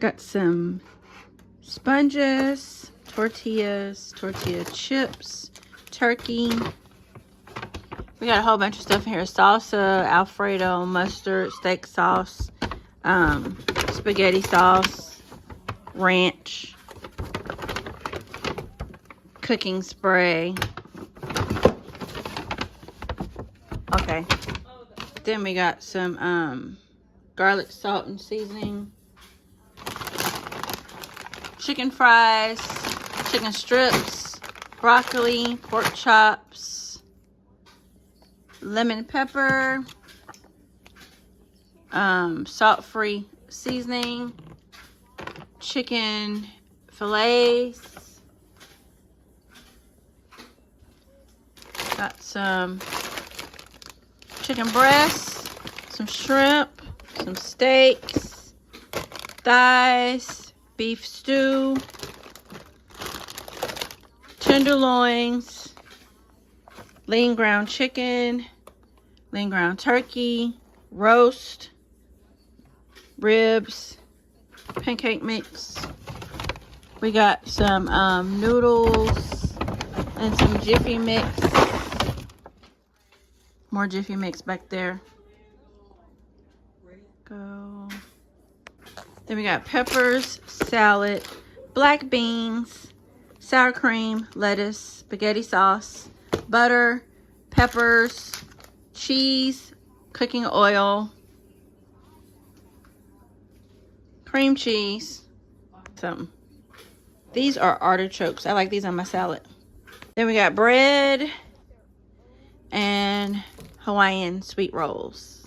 Got some sponges, tortillas, tortilla chips, turkey. We got a whole bunch of stuff in here. Salsa, Alfredo, mustard, steak sauce, spaghetti sauce, ranch, cooking spray. Okay. Then we got some garlic, salt, and seasoning. Chicken fries, chicken strips, broccoli, pork chops, lemon pepper, salt-free seasoning, chicken fillets, got some chicken breasts, some shrimp, some steaks, thighs, beef stew, tenderloins, lean ground chicken, lean ground turkey, roast, ribs, pancake mix. We got some noodles and some Jiffy mix. More Jiffy mix back there. Go. Then we got peppers, salad, black beans, sour cream, lettuce, spaghetti sauce, butter, peppers, cheese, cooking oil, cream cheese, something. These are artichokes. I like these on my salad. Then we got bread and Hawaiian sweet rolls.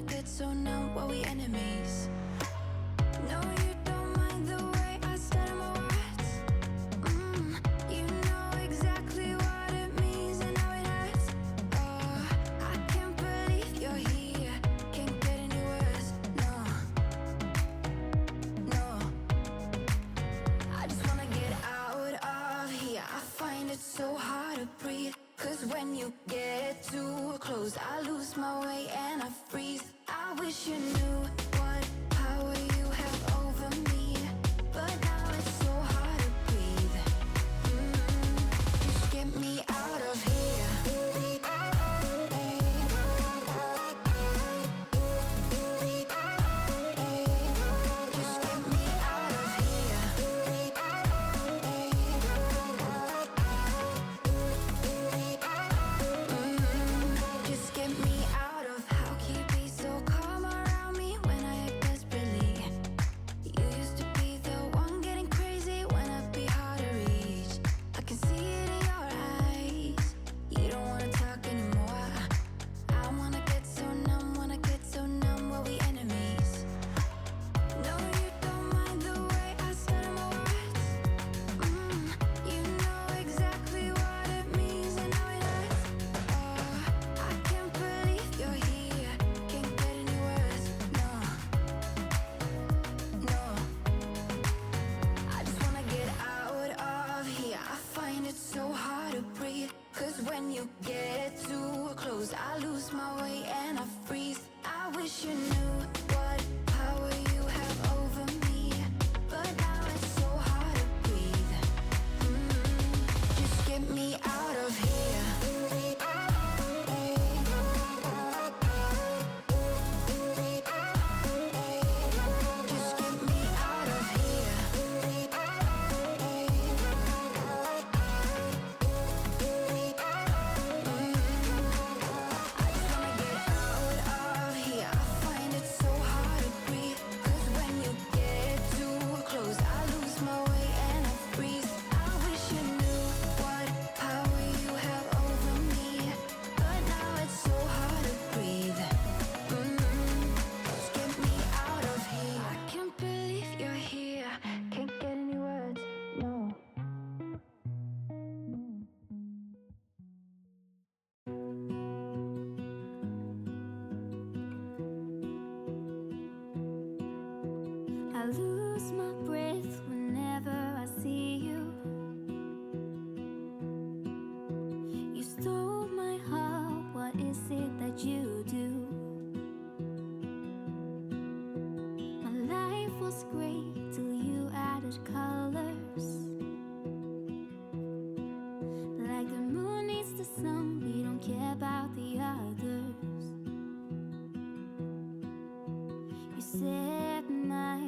wanna get so numb while we enemies. No, you don't mind the way I stutter my words. You know exactly what it means and how it hurts. Oh, I can't believe you're here. Can't get any worse. No, no. I just wanna get out of here. I find it so hard to breathe. Cause when you get too close, I lose my way and I freeze. I wish you knew what power you have over me, but now it's so hard to breathe. Just get me out of here. Just get me out of here. Just get me out of. How can you be so calm around me when I act desperately? You used to be the one getting crazy when I'd be hard to reach. I can see it in your eyes. You don't wanna talk anymore. I wanna get so numb while we enemies. No, you don't mind the way I stutter my words. You know exactly what it means and how it hurts. Oh, I can't believe you're here. Can't get any worse. No, no. I just wanna get out of here. I find it so hard to breathe. Cause when you get too close, I lose my way and I freeze. I wish you knew what power you have over me, but now it's so hard to breathe. Just get me out of here. Just get me out of here. I just wanna get out of here. I find it so hard to breathe. Cause when you get too close, I lose my way and I freeze. I wish you knew what power you have over me, but now it's so hard to breathe. Just get me out of here. I can't believe you're here. Can't get any words. No. I lose my breath whenever I see you. You stole my heart, what is it that you do? My life was great till you added colors. Like the moon needs the sun, we don't care about the others. You set my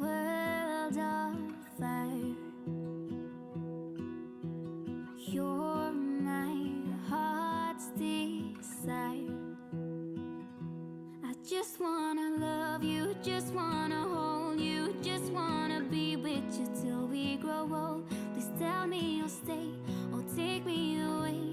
world on fire. You're my heart's desire. I just wanna love you, just wanna hold you, just wanna be with you till we grow old. Please tell me you'll stay or take me away.